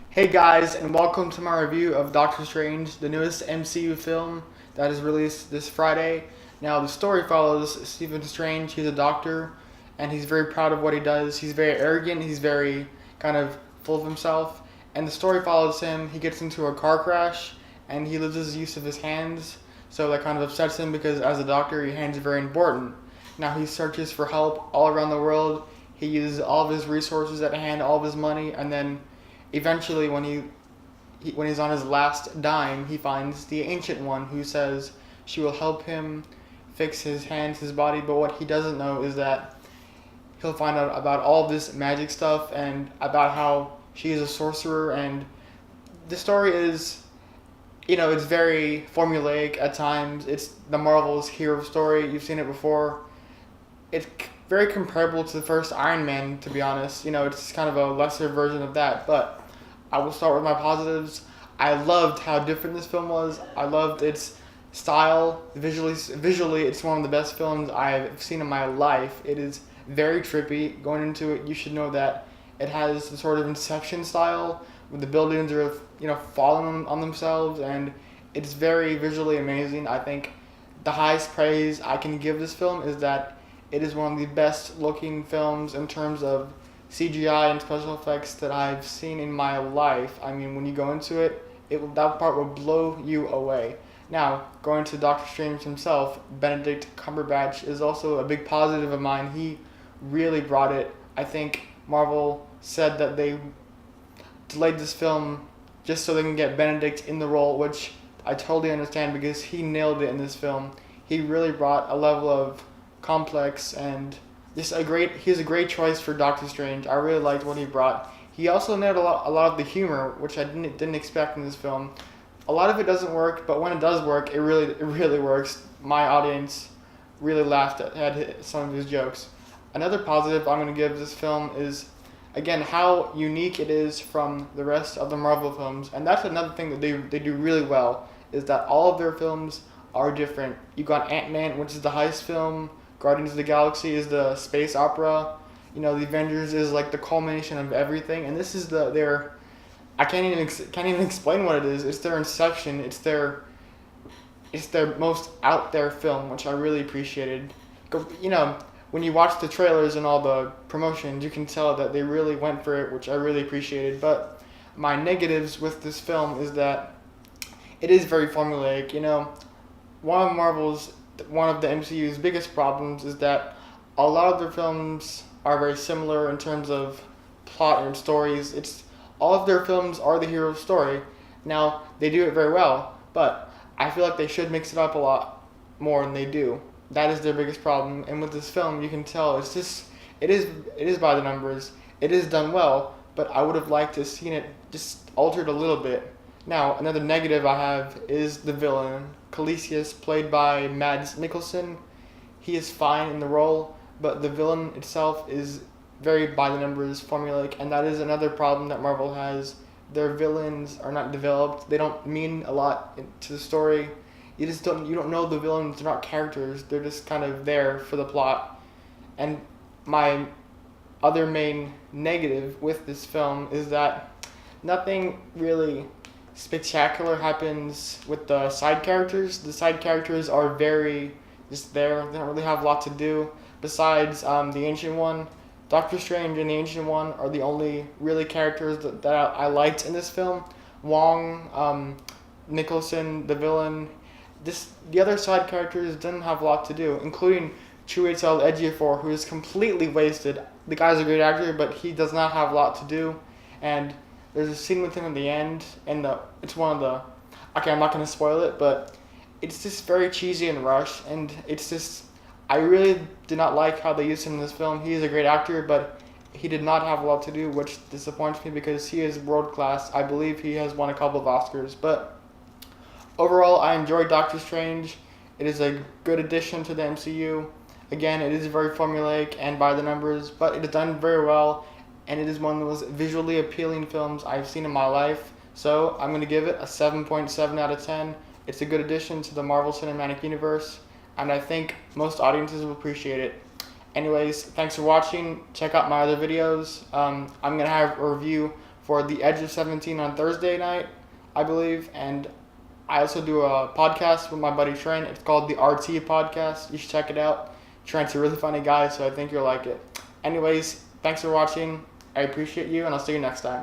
Hey guys, and welcome to my review of Doctor Strange, the newest MCU film that is released this Friday. Now, the story follows Stephen Strange. He's a doctor, and he's very proud of what he does. He's very arrogant, he's very kind of full of himself, and the story follows him. He gets into a car crash, and he loses use of his hands, so that kind of upsets him because as a doctor, your hands are very important. Now, he searches for help all around the world. He uses all of his resources at hand, all of his money, and then eventually, when he's on his last dime, he finds the Ancient One who says she will help him fix his hands, his body. But what he doesn't know is that he'll find out about all this magic stuff and about how she is a sorcerer. And the story is, it's very formulaic at times. It's the Marvel's hero story. You've seen it before. It's very comparable to the first Iron Man, to be honest. It's kind of a lesser version of that, but I will start with my positives. I loved how different this film was. I loved its style. Visually, it's one of the best films I've seen in my life. It is very trippy. Going into it, you should know that it has the sort of Inception style, where the buildings are, falling on themselves, and it's very visually amazing. I think the highest praise I can give this film is that it is one of the best looking films in terms of CGI and special effects that I've seen in my life. I mean, when you go into it, that part will blow you away. Now, going to Doctor Strange himself, Benedict Cumberbatch is also a big positive of mine. He really brought it. I think Marvel said that they delayed this film just so they can get Benedict in the role, which I totally understand because he nailed it in this film. He really brought a level of complex and he's a great choice for Doctor Strange. I really liked what he brought. He also nailed a lot of the humor, which I didn't expect in this film. A lot of it doesn't work, but when it does work, it really works. My audience really laughed at some of his jokes. Another positive I'm going to give this film is, again, how unique it is from the rest of the Marvel films, and that's another thing that they do really well, is that all of their films are different. You got Ant-Man, which is the heist film. Guardians of the Galaxy is the space opera. The Avengers is like the culmination of everything, and this is their. I can't even explain what it is. It's their Inception. It's their most out there film, which I really appreciated. When you watch the trailers and all the promotions, you can tell that they really went for it, which I really appreciated. But my negatives with this film is that it is very formulaic. One of the MCU's biggest problems is that a lot of their films are very similar in terms of plot and stories. All of their films are the hero's story. Now, they do it very well, but I feel like they should mix it up a lot more than they do. That is their biggest problem. And with this film, you can tell it is by the numbers. It is done well, but I would have liked to have seen it just altered a little bit. Now, another negative I have is the villain, Calicius, played by Mads Mikkelsen. He is fine in the role, but the villain itself is very by the numbers, formulaic, and that is another problem that Marvel has. Their villains are not developed. They don't mean a lot to the story. You don't know the villains. They're not characters. They're just kind of there for the plot. And my other main negative with this film is that nothing really spectacular happens with the side characters. The side characters are very just there. They don't really have a lot to do. Besides the Ancient One, Doctor Strange and the Ancient One are the only really characters that I liked in this film. Wong, Nicholson, the villain. The other side characters didn't have a lot to do, including Chiwetel Ejiofor, who is completely wasted. The guy's a great actor, but he does not have a lot to do. And there's a scene with him at the end, and it's one of the. Okay, I'm not going to spoil it, but it's just very cheesy and rushed, and it's just. I really did not like how they used him in this film. He is a great actor, but he did not have a lot to do, which disappoints me because he is world class. I believe he has won a couple of Oscars, but overall, I enjoyed Doctor Strange. It is a good addition to the MCU. Again, it is very formulaic and by the numbers, but it is done very well, and it is one of the most visually appealing films I've seen in my life. So I'm going to give it a 7.7 out of 10. It's a good addition to the Marvel Cinematic Universe, and I think most audiences will appreciate it. Anyways, thanks for watching. Check out my other videos. I'm going to have a review for The Edge of 17 on Thursday night, I believe. And I also do a podcast with my buddy Trent. It's called the RT Podcast. You should check it out. Trent's a really funny guy, so I think you'll like it. Anyways, thanks for watching. I appreciate you, and I'll see you next time.